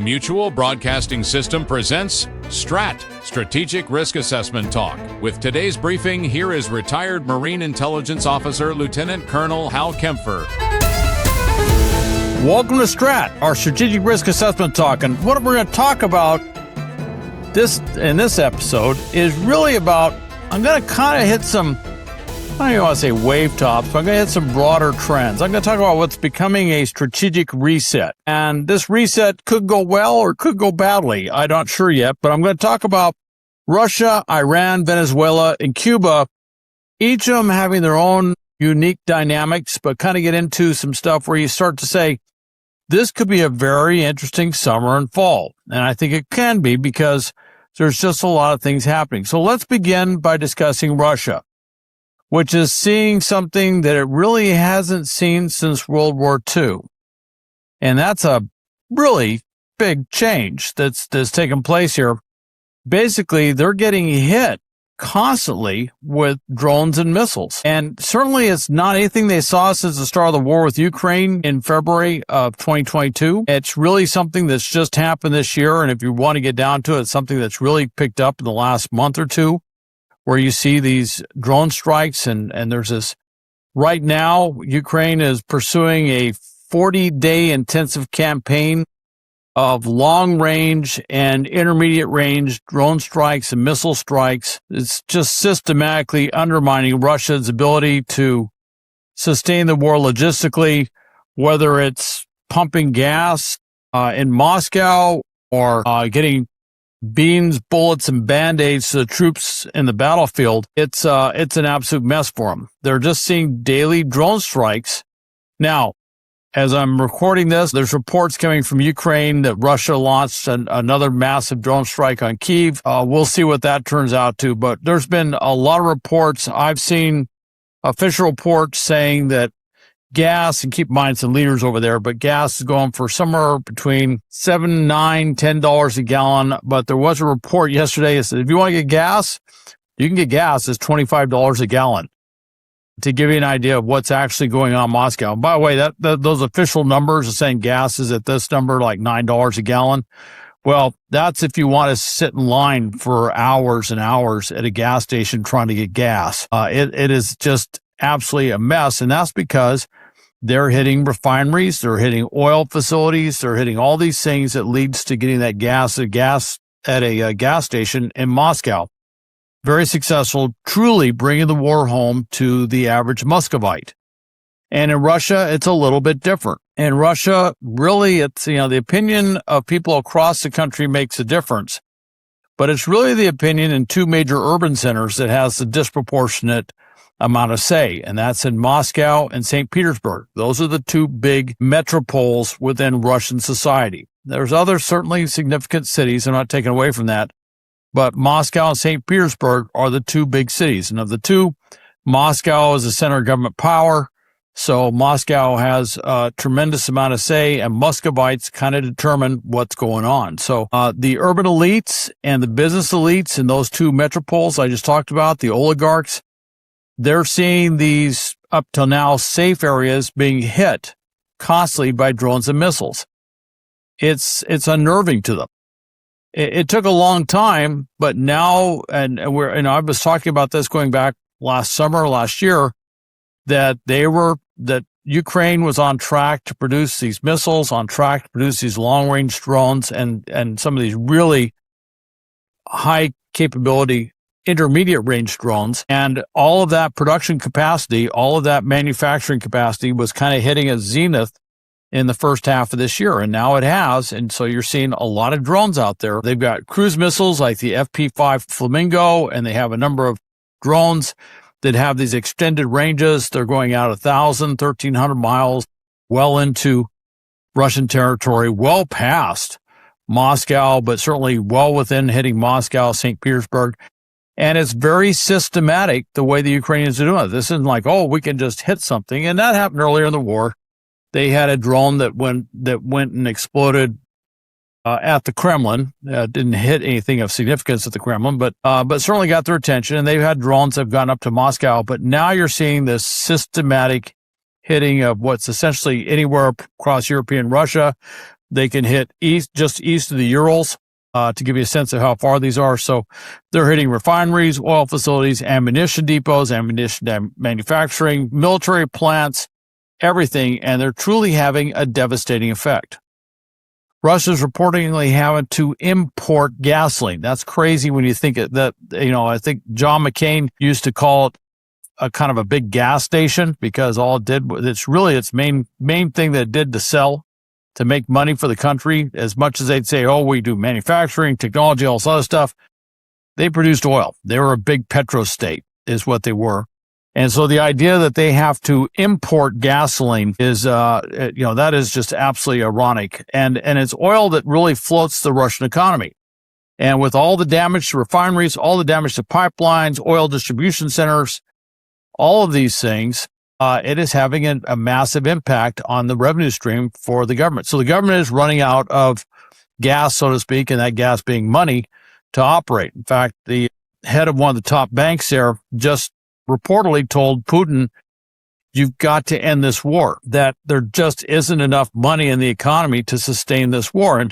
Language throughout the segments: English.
Mutual Broadcasting System presents STRAT, Strategic Risk Assessment Talk. With today's briefing, here is retired Marine Intelligence Officer Lieutenant Colonel Hal Kempfer. Welcome to STRAT, our Strategic Risk Assessment Talk. And what we're going to talk about in this episode is really about, I'm going to kind of hit some, I don't even want to say wave tops, but I'm going to hit some broader trends. I'm going to talk about what's becoming a strategic reset. And this reset could go well or could go badly. I'm not sure yet, but I'm going to talk about Russia, Iran, Venezuela, and Cuba, each of them having their own unique dynamics, but kind of get into some stuff where you start to say, this could be a very interesting summer and fall. And I think it can be because there's just a lot of things happening. So let's begin by discussing Russia, which is seeing something that it really hasn't seen since World War II. And that's a really big change that's taken place here. Basically, they're getting hit constantly with drones and missiles. And certainly it's not anything they saw since the start of the war with Ukraine in February of 2022. It's really something that's just happened this year. And if you want to get down to it, it's something that's really picked up in the last month or two, where you see these drone strikes. And there's this, right now, Ukraine is pursuing a 40-day intensive campaign of long-range and intermediate-range drone strikes and missile strikes. It's just systematically undermining Russia's ability to sustain the war logistically, whether it's pumping gas in Moscow or getting beans, bullets, and Band-Aids to the troops in the battlefield. It's an absolute mess for them. They're just seeing daily drone strikes. Now, as I'm recording this, there's reports coming from Ukraine that Russia launched another massive drone strike on Kyiv. We'll see what that turns out to, but there's been a lot of reports. I've seen official reports saying that gas, and keep in mind some leaders over there, but gas is going for somewhere between $7, $9, $10 a gallon. But there was a report yesterday that said if you want to get gas, you can get gas. It's $25 a gallon. To give you an idea of what's actually going on in Moscow. And by the way, those official numbers are saying gas is at this number, like $9 a gallon. Well, that's if you want to sit in line for hours and hours at a gas station trying to get gas. It is just absolutely a mess. And that's because they're hitting refineries, they're hitting oil facilities, they're hitting all these things that leads to getting that gas at a gas station in Moscow. Very successful, truly bringing the war home to the average Muscovite. And in Russia, it's a little bit different. In Russia, really, it's, the opinion of people across the country makes a difference. But it's really the opinion in two major urban centers that has the disproportionate amount of say, and that's in Moscow and St. Petersburg. Those are the two big metropoles within Russian society. There's other certainly significant cities, I'm not taking away from that, but Moscow and St. Petersburg are the two big cities. And of the two, Moscow is the center of government power. So Moscow has a tremendous amount of say, and Muscovites kind of determine what's going on. So the urban elites and the business elites in those two metropoles I just talked about, the oligarchs, they're seeing these up till now safe areas being hit constantly by drones and missiles. It's unnerving to them. It took a long time, but now, and I was talking about this going back last year, that Ukraine was on track to produce these missiles, on track to produce these long-range drones, and some of these really high capability intermediate range drones. And all of that production capacity, all of that manufacturing capacity was kind of hitting a zenith in the first half of this year, and now it has, and so you're seeing a lot of drones out there. They've got cruise missiles like the FP5 Flamingo, and they have a number of drones that have these extended ranges. They're going out 1,000, 1,300 miles, well into Russian territory, well past Moscow, but certainly well within hitting Moscow, St. Petersburg. And it's very systematic the way the Ukrainians are doing it. This isn't like, we can just hit something, and that happened earlier in the war. They had a drone that went and exploded at the Kremlin. Didn't hit anything of significance at the Kremlin, but certainly got their attention. And they've had drones that have gone up to Moscow. But now you're seeing this systematic hitting of what's essentially anywhere across European Russia, They can hit just east of the Urals, to give you a sense of how far these are. So they're hitting refineries, oil facilities, ammunition depots, ammunition manufacturing, military plants, everything, and they're truly having a devastating effect. Russia's reportedly having to import gasoline. That's crazy when you think that, I think John McCain used to call it a kind of a big gas station, because all it did was, it's really its main thing that it did to sell, to make money for the country. As much as they'd say, oh, we do manufacturing, technology, all this other stuff, they produced oil. They were a big petro state is what they were. And so the idea that they have to import gasoline is, that is just absolutely ironic. And it's oil that really floats the Russian economy. And with all the damage to refineries, all the damage to pipelines, oil distribution centers, all of these things, it is having a massive impact on the revenue stream for the government. So the government is running out of gas, so to speak, and that gas being money to operate. In fact, the head of one of the top banks there just reportedly told Putin, you've got to end this war, that there just isn't enough money in the economy to sustain this war.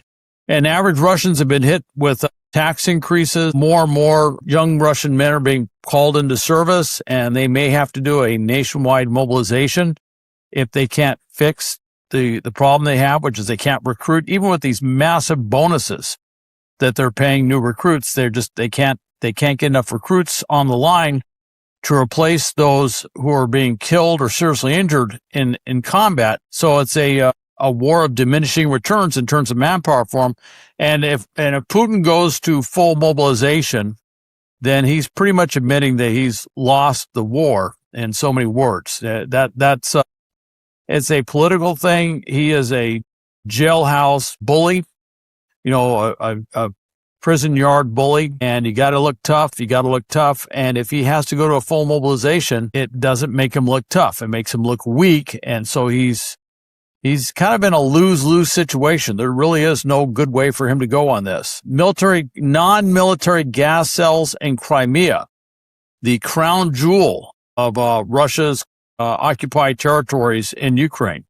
And average Russians have been hit with tax increases. More and more young Russian men are being called into service, and they may have to do a nationwide mobilization if they can't fix the problem they have, which is they can't recruit. Even with these massive bonuses that they're paying new recruits, they can't get enough recruits on the line to replace those who are being killed or seriously injured in combat. So it's a war of diminishing returns in terms of manpower for them. And if Putin goes to full mobilization, then he's pretty much admitting that he's lost the war in so many words. That's it's a political thing. He is a jailhouse bully, a prison yard bully, and you got to look tough. And if he has to go to a full mobilization, it doesn't make him look tough. It makes him look weak. And so he's kind of in a lose-lose situation. There really is no good way for him to go on this. Non-military gas cells in Crimea, the crown jewel of Russia's occupied territories in Ukraine,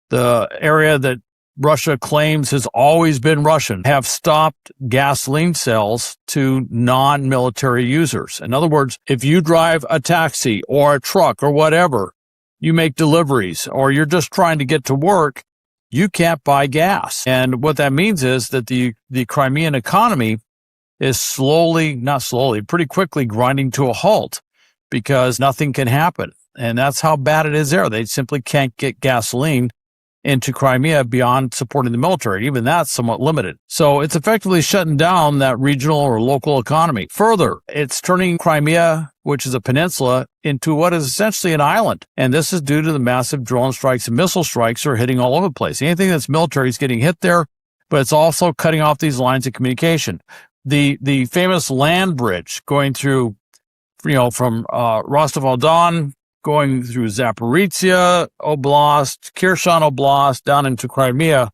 the area that Russia claims has always been Russian, have stopped gasoline sales to non-military users. In other words, if you drive a taxi or a truck or whatever, you make deliveries, or you're just trying to get to work, you can't buy gas. And what that means is that the Crimean economy is pretty quickly grinding to a halt, because nothing can happen. And that's how bad it is there. They simply can't get gasoline into Crimea beyond supporting the military. Even that's somewhat limited. So it's effectively shutting down that regional or local economy. Further, it's turning Crimea, which is a peninsula, into what is essentially an island. And this is due to the massive drone strikes and missile strikes that are hitting all over the place. Anything that's military is getting hit there, but it's also cutting off these lines of communication. The famous land bridge going through, from Rostov-on-Don, going through Zaporizhia Oblast, Kherson Oblast, down into Crimea,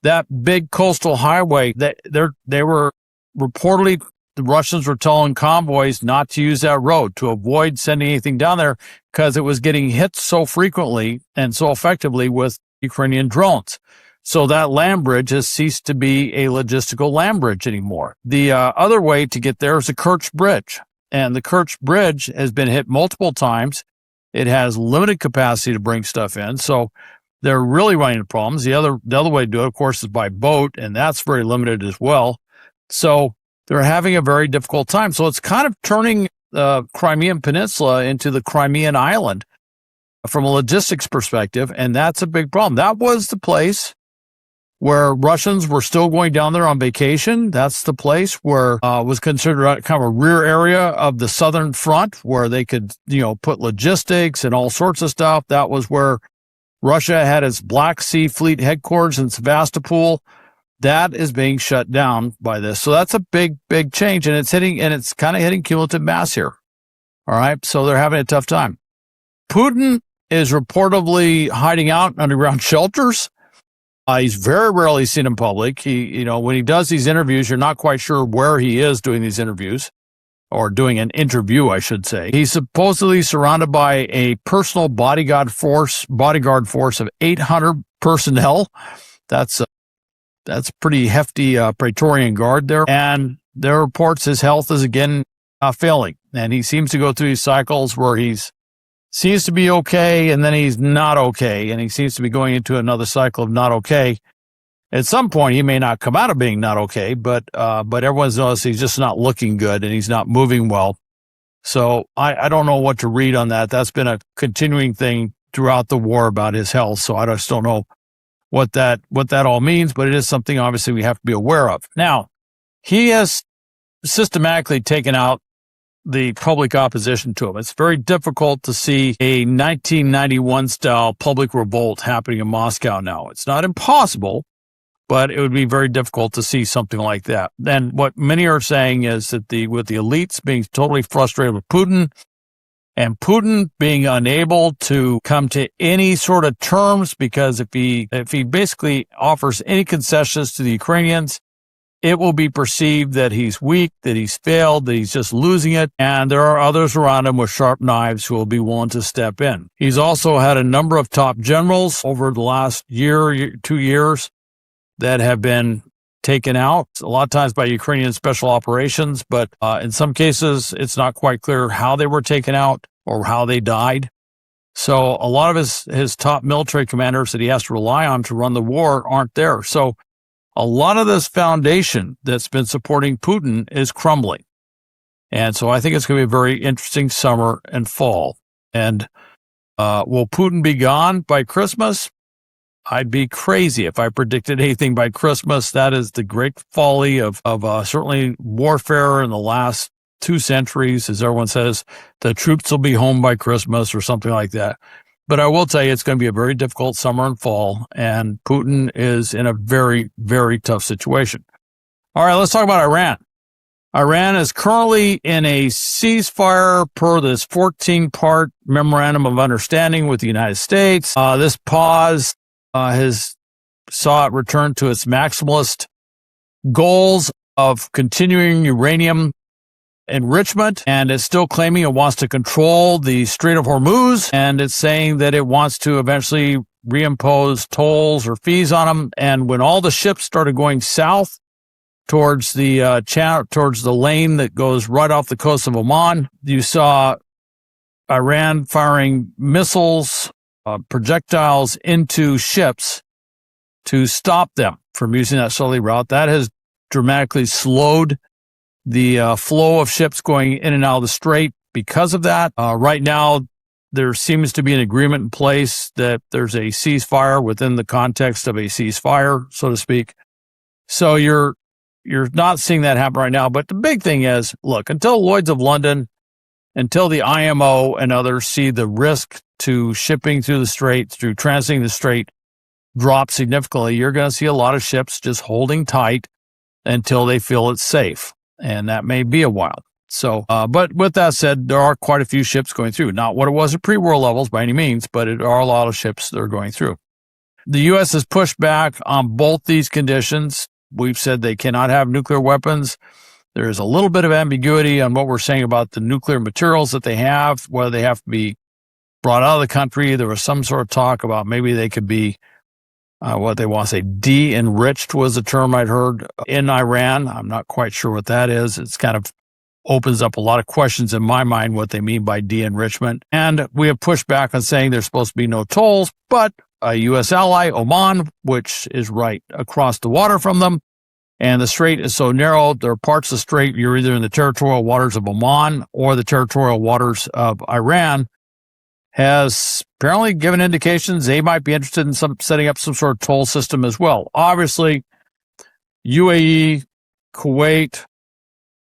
that big coastal highway, they were reportedly, the Russians were telling convoys not to use that road, to avoid sending anything down there, because it was getting hit so frequently and so effectively with Ukrainian drones. So that land bridge has ceased to be a logistical land bridge anymore. The other way to get there is the Kerch Bridge. And the Kerch Bridge has been hit multiple times. It has limited capacity to bring stuff in, so they're really running into problems. The other way to do it, of course, is by boat, and that's very limited as well. So they're having a very difficult time. So it's kind of turning the Crimean Peninsula into the Crimean island from a logistics perspective, and that's a big problem. That was the place where Russians were still going down there on vacation. That's the place where was considered kind of a rear area of the southern front, where they could, put logistics and all sorts of stuff. That was where Russia had its Black Sea Fleet headquarters in Sevastopol. That is being shut down by this. So that's a big, big change, and it's kind of hitting cumulative mass here. All right. So they're having a tough time. Putin is reportedly hiding out in underground shelters. He's very rarely seen in public. When he does these interviews, you're not quite sure where he is doing these interviews, or doing an interview, I should say. He's supposedly surrounded by a personal bodyguard force of 800 personnel. That's That's pretty hefty Praetorian Guard there. And there are reports his health is again failing. And he seems to go through these cycles where seems to be okay, and then he's not okay. And he seems to be going into another cycle of not okay. At some point, he may not come out of being not okay, but everyone's noticed he's just not looking good and he's not moving well. So I don't know what to read on that. That's been a continuing thing throughout the war about his health. So I just don't know what that all means, but it is something obviously we have to be aware of. Now, he has systematically taken out the public opposition to him. It's very difficult to see a 1991 style public revolt happening in Moscow now. It's not impossible, but it would be very difficult to see something like that. Then what many are saying is that with the elites being totally frustrated with Putin, and Putin being unable to come to any sort of terms, because if he basically offers any concessions to the Ukrainians, it will be perceived that he's weak, that he's failed, that he's just losing it, and there are others around him with sharp knives who will be willing to step in. He's also had a number of top generals over the last 2 years that have been taken out, a lot of times by Ukrainian special operations, but in some cases, it's not quite clear how they were taken out or how they died. So a lot of his top military commanders that he has to rely on to run the war aren't there. So a lot of this foundation that's been supporting Putin is crumbling. And so I think it's going to be a very interesting summer and fall. And will Putin be gone by Christmas? I'd be crazy if I predicted anything by Christmas. That is the great folly of certainly warfare in the last 2 centuries. As everyone says, the troops will be home by Christmas or something like that. But I will tell you, it's going to be a very difficult summer and fall, and Putin is in a very, very tough situation. All right, let's talk about Iran. Iran is currently in a ceasefire per this 14-part memorandum of understanding with the United States. This pause has saw it return to its maximalist goals of continuing uranium enrichment, and it's still claiming it wants to control the Strait of Hormuz, and it's saying that it wants to eventually reimpose tolls or fees on them. And when all the ships started going south towards the towards the lane that goes right off the coast of Oman, you saw Iran firing missiles, projectiles into ships to stop them from using that southerly route. That has dramatically slowed the flow of ships going in and out of the strait because of that. Right now, there seems to be an agreement in place that there's a ceasefire within the context of a ceasefire, so to speak. So you're not seeing that happen right now. But the big thing is, look, until Lloyd's of London, until the IMO and others see the risk to shipping through the strait, through transiting the strait, drop significantly, you're going to see a lot of ships just holding tight until they feel it's safe. And that may be a while. So, but with that said, there are quite a few ships going through. Not what it was at pre-war levels by any means, but there are a lot of ships that are going through. The U.S. has pushed back on both these conditions. We've said they cannot have nuclear weapons. There is a little bit of ambiguity on what we're saying about the nuclear materials that they have, whether they have to be brought out of the country. There was some sort of talk about maybe they could be what they want to say, de-enriched was the term I'd heard in Iran. I'm not quite sure what that is. It's kind of opens up a lot of questions in my mind what they mean by de-enrichment. And we have pushed back on saying there's supposed to be no tolls, but a U.S. ally, Oman, which is right across the water from them, and the strait is so narrow, there are parts of the strait, you're either in the territorial waters of Oman or the territorial waters of Iran, has apparently given indications they might be interested in setting up some sort of toll system as well. Obviously, UAE, Kuwait,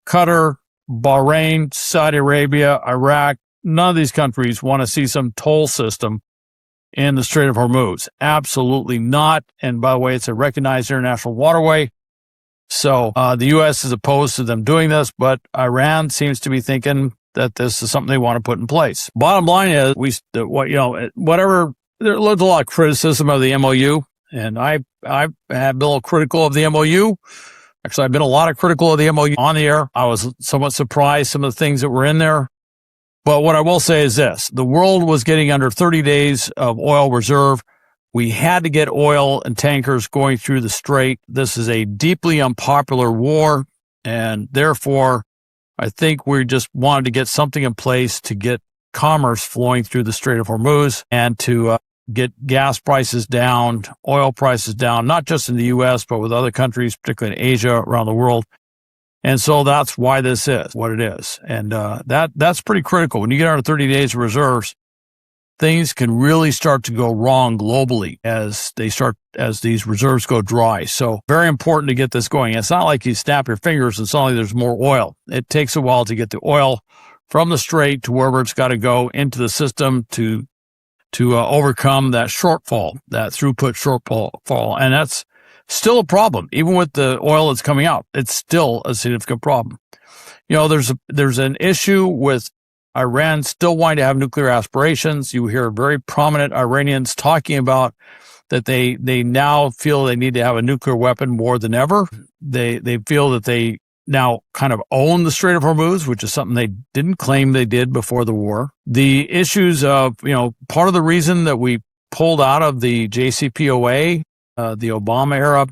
Qatar, Bahrain, Saudi Arabia, Iraq, none of these countries want to see some toll system in the Strait of Hormuz. Absolutely not. And by the way, it's a recognized international waterway. So the U.S. is opposed to them doing this, but Iran seems to be thinking that this is something they want to put in place. Bottom line is, whatever. There's a lot of criticism of the MOU, and I have been a little critical of the MOU. Actually, I've been a lot of critical of the MOU on the air. I was somewhat surprised some of the things that were in there. But what I will say is this: the world was getting under 30 days of oil reserve We had to get oil and tankers going through the strait. This is a deeply unpopular war, and therefore, I think we just wanted to get something in place to get commerce flowing through the Strait of Hormuz and to get gas prices down, oil prices down, not just in the U.S., but with other countries, particularly in Asia, around the world. And so that's why this is what it is. And that's pretty critical. When you get under 30 days of reserves, things can really start to go wrong globally as these reserves go dry. So very important to get this going. It's not like you snap your fingers and suddenly there's more oil. It takes a while to get the oil from the strait to wherever it's got to go into the system to overcome that shortfall, that throughput shortfall. And that's still a problem. Even with the oil that's coming out, it's still a significant problem. You know, there's an issue with Iran still wanting to have nuclear aspirations. You hear very prominent Iranians talking about that they now feel they need to have a nuclear weapon more than ever. They feel that they now kind of own the Strait of Hormuz, which is something they didn't claim they did before the war. The issues of, part of the reason that we pulled out of the JCPOA, the Obama era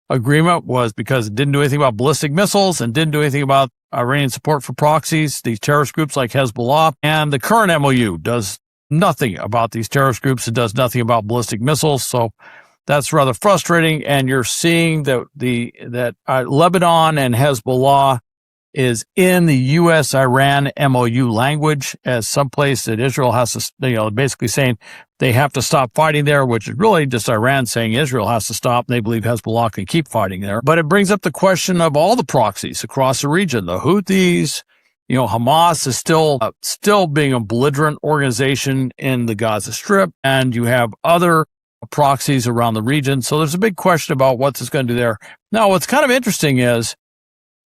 agreement, was because it didn't do anything about ballistic missiles and didn't do anything about Iranian support for proxies, these terrorist groups like Hezbollah. And the current MOU does nothing about these terrorist groups. It does nothing about ballistic missiles. So that's rather frustrating. And you're seeing that Lebanon and Hezbollah is in the U.S.-Iran MOU language as someplace that Israel has to, basically saying they have to stop fighting there, which is really just Iran saying Israel has to stop. And they believe Hezbollah can keep fighting there. But it brings up the question of all the proxies across the region. The Houthis, Hamas is still being a belligerent organization in the Gaza Strip, and you have other proxies around the region. So there's a big question about what this is going to do there. Now, what's kind of interesting is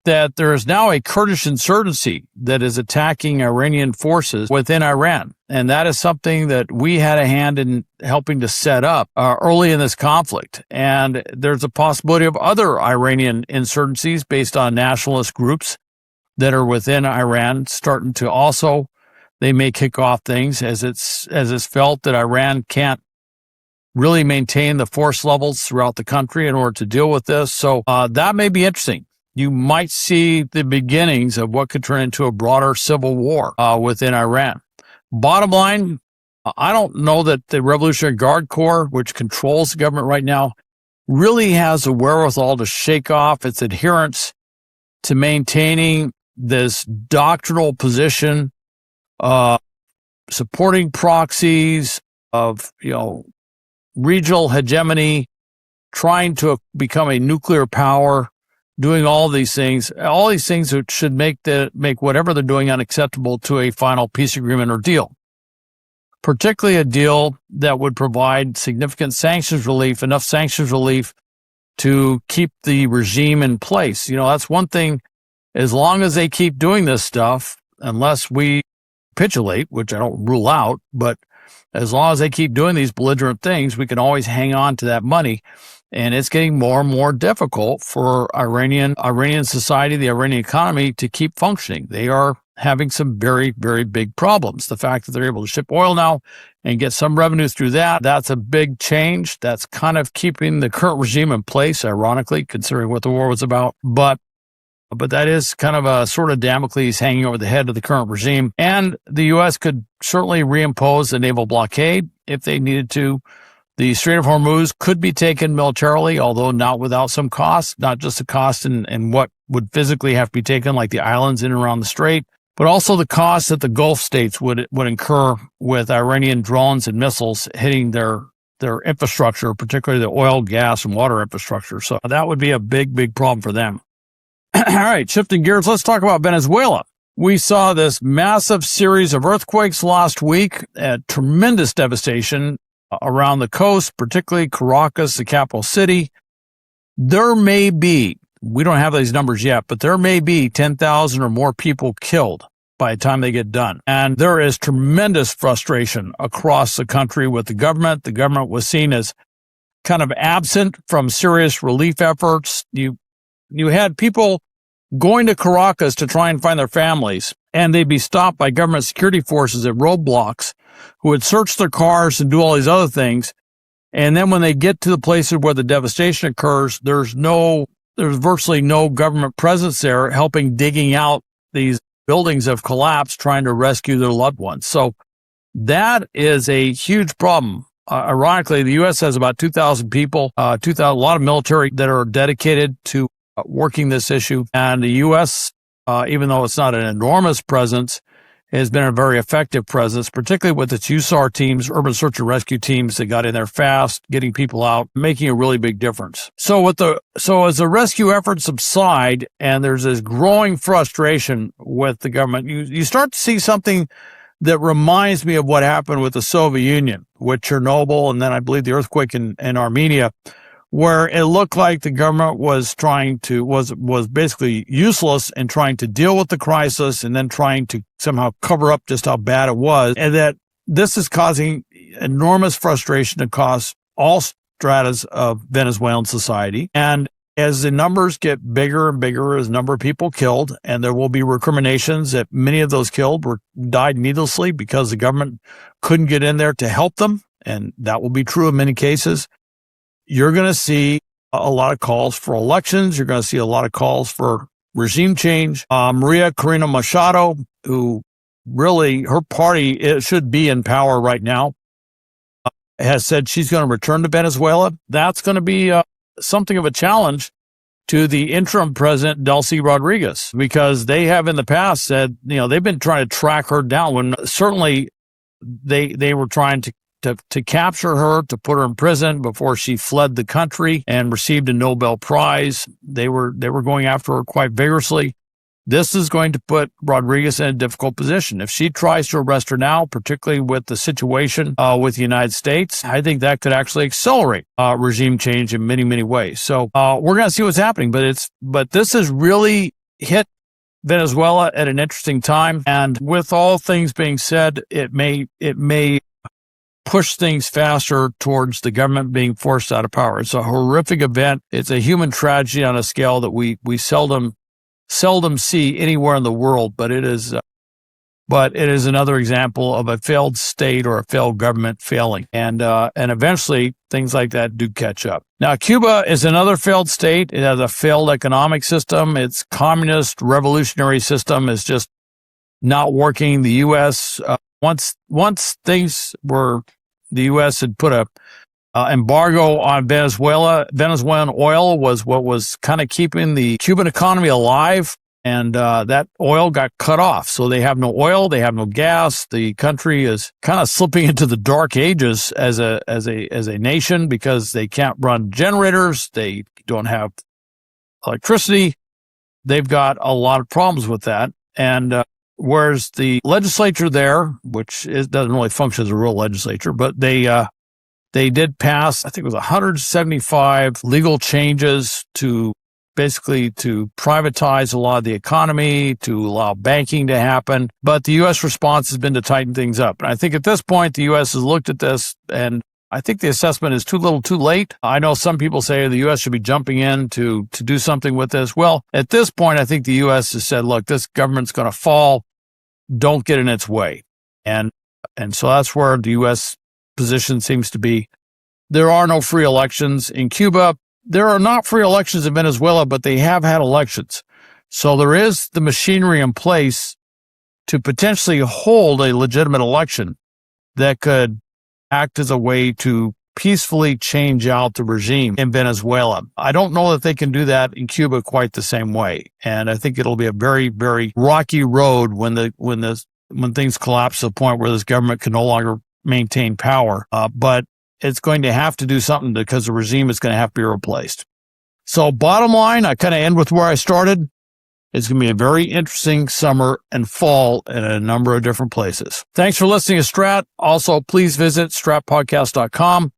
that there is now a Kurdish insurgency that is attacking Iranian forces within Iran. And that is something that we had a hand in helping to set up early in this conflict. And there's a possibility of other Iranian insurgencies based on nationalist groups that are within Iran starting to also, they may kick off things as it's felt that Iran can't really maintain the force levels throughout the country in order to deal with this. So that may be interesting. You might see the beginnings of what could turn into a broader civil war within Iran. Bottom line, I don't know that the Revolutionary Guard Corps, which controls the government right now, really has the wherewithal to shake off its adherence to maintaining this doctrinal position, supporting proxies of, regional hegemony, trying to become a nuclear power, doing all these things that should make whatever they're doing unacceptable to a final peace agreement or deal, particularly a deal that would provide significant sanctions relief, enough sanctions relief to keep the regime in place. That's one thing. As long as they keep doing this stuff, unless we capitulate, which I don't rule out, but as long as they keep doing these belligerent things, we can always hang on to that money. And it's getting more and more difficult for Iranian society, the Iranian economy, to keep functioning. They are having some very, very big problems. The fact that they're able to ship oil now and get some revenue through that's a big change. That's kind of keeping the current regime in place, ironically, considering what the war was about. But that is kind of a sort of Damocles hanging over the head of the current regime. And the U.S. could certainly reimpose a naval blockade if they needed to. The Strait of Hormuz could be taken militarily, although not without some cost, not just the cost in what would physically have to be taken, like the islands in and around the strait, but also the cost that the Gulf states would incur with Iranian drones and missiles hitting their infrastructure, particularly the oil, gas, and water infrastructure. So that would be a big, big problem for them. All right, shifting gears, let's talk about Venezuela. We saw this massive series of earthquakes last week, tremendous devastation around the coast, particularly Caracas, the capital city. There may be, we don't have these numbers yet, but there may be 10,000 or more people killed by the time they get done. And there is tremendous frustration across the country with the government. The government was seen as kind of absent from serious relief efforts. You had people going to Caracas to try and find their families, and they'd be stopped by government security forces at roadblocks who would search their cars and do all these other things. And then when they get to the places where the devastation occurs, there's virtually no government presence there helping digging out these buildings have collapsed, trying to rescue their loved ones. So that is a huge problem. Ironically, the U.S. has about 2,000 people, a lot of military that are dedicated to working this issue. And the U.S., even though it's not an enormous presence, has been a very effective presence, particularly with its USAR teams, urban search and rescue teams that got in there fast, getting people out, making a really big difference. So as the rescue efforts subside and there's this growing frustration with the government, you start to see something that reminds me of what happened with the Soviet Union, with Chernobyl, and then I believe the earthquake in Armenia, where it looked like the government was basically useless in trying to deal with the crisis and then trying to somehow cover up just how bad it was. And that this is causing enormous frustration across all stratas of Venezuelan society. And as the numbers get bigger and bigger, as the number of people killed, and there will be recriminations that many of those killed died needlessly because the government couldn't get in there to help them, and that will be true in many cases, you're going to see a lot of calls for elections. You're going to see a lot of calls for regime change. Maria Corina Machado, who really, her party should be in power right now, has said she's going to return to Venezuela. That's going to be something of a challenge to the interim president, Delcy Rodriguez, because they have in the past said, they've been trying to track her down when certainly they were trying to capture her, to put her in prison before she fled the country and received a Nobel Prize. They were going after her quite vigorously. This is going to put Rodriguez in a difficult position. If she tries to arrest her now, particularly with the situation with the United States, I think that could actually accelerate regime change in many, many ways. So we're going to see what's happening, but this has really hit Venezuela at an interesting time. And with all things being said, it may push things faster towards the government being forced out of power. It's a horrific event. It's a human tragedy on a scale that we seldom see anywhere in the world, but it is another example of a failed state or a failed government failing. And eventually things like that do catch up. Now, Cuba is another failed state. It has a failed economic system. Its communist revolutionary system is just not working. The U.S., once things were, the U.S. had put a embargo on Venezuelan oil was what was kind of keeping the Cuban economy alive, and that oil got cut off. So they have no oil, they have no gas. The country is kind of slipping into the dark ages as a nation because they can't run generators, they don't have electricity. They've got a lot of problems with that, and whereas the legislature there, which doesn't really function as a real legislature, but they did pass, I think it was 175 legal changes to privatize a lot of the economy, to allow banking to happen. But the U.S. response has been to tighten things up. And I think at this point, the U.S. has looked at this, and I think the assessment is too little too late. I know some people say the U.S. should be jumping in to do something with this. Well, at this point, I think the U.S. has said, look, this government's going to fall. Don't get in its way. And so that's where the U.S. position seems to be. There are no free elections in Cuba. There are not free elections in Venezuela, but they have had elections. So there is the machinery in place to potentially hold a legitimate election that could act as a way to peacefully change out the regime in Venezuela. I don't know that they can do that in Cuba quite the same way. And I think it'll be a very, very rocky road when things collapse to the point where this government can no longer maintain power. But it's going to have to do something because the regime is going to have to be replaced. So bottom line, I kind of end with where I started. It's going to be a very interesting summer and fall in a number of different places. Thanks for listening to Strat. Also, please visit stratpodcast.com.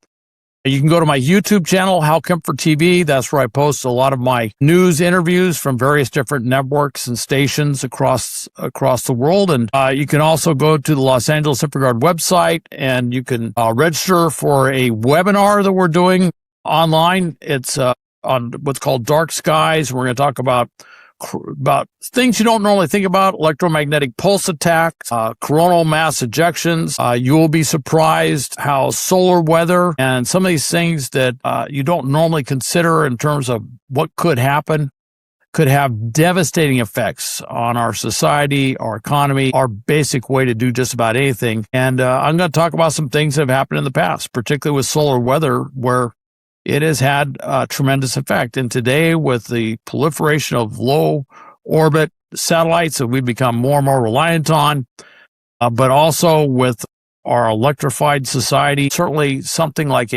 You can go to my YouTube channel, Hal Kempfer TV. That's where I post a lot of my news interviews from various different networks and stations across the world. And you can also go to the Los Angeles InfraGard website, and you can register for a webinar that we're doing online. It's on what's called Dark Skies. We're going to talk about about things you don't normally think about: electromagnetic pulse attacks, coronal mass ejections. You will be surprised how solar weather and some of these things that you don't normally consider in terms of what could happen could have devastating effects on our society, our economy, our basic way to do just about anything. And I'm going to talk about some things that have happened in the past, particularly with solar weather, where it has had a tremendous effect. And today, with the proliferation of low orbit satellites that we've become more and more reliant on, but also with our electrified society, certainly something like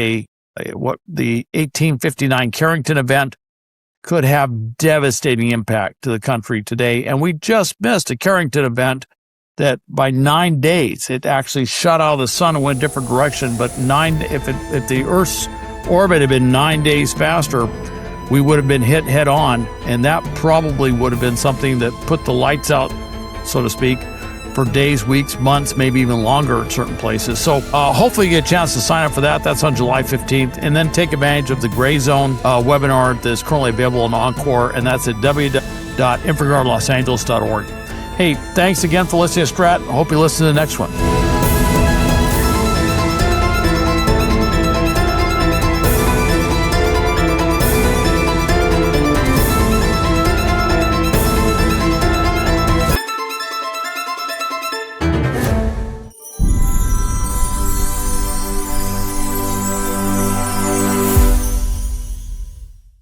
what the 1859 Carrington event could have devastating impact to the country today. And we just missed a Carrington event that by 9 days, it actually shot out of the sun and went a different direction. But if the Earth's orbit had been 9 days faster, we would have been hit head on. And that probably would have been something that put the lights out, so to speak, for days, weeks, months, maybe even longer in certain places. So hopefully you get a chance to sign up for that. That's on July 15th. And then take advantage of the Gray Zone webinar that's currently available on Encore, and that's at www.infraguardlosangeles.org. Hey, thanks again for listening to Strat. I hope you listen to the next one.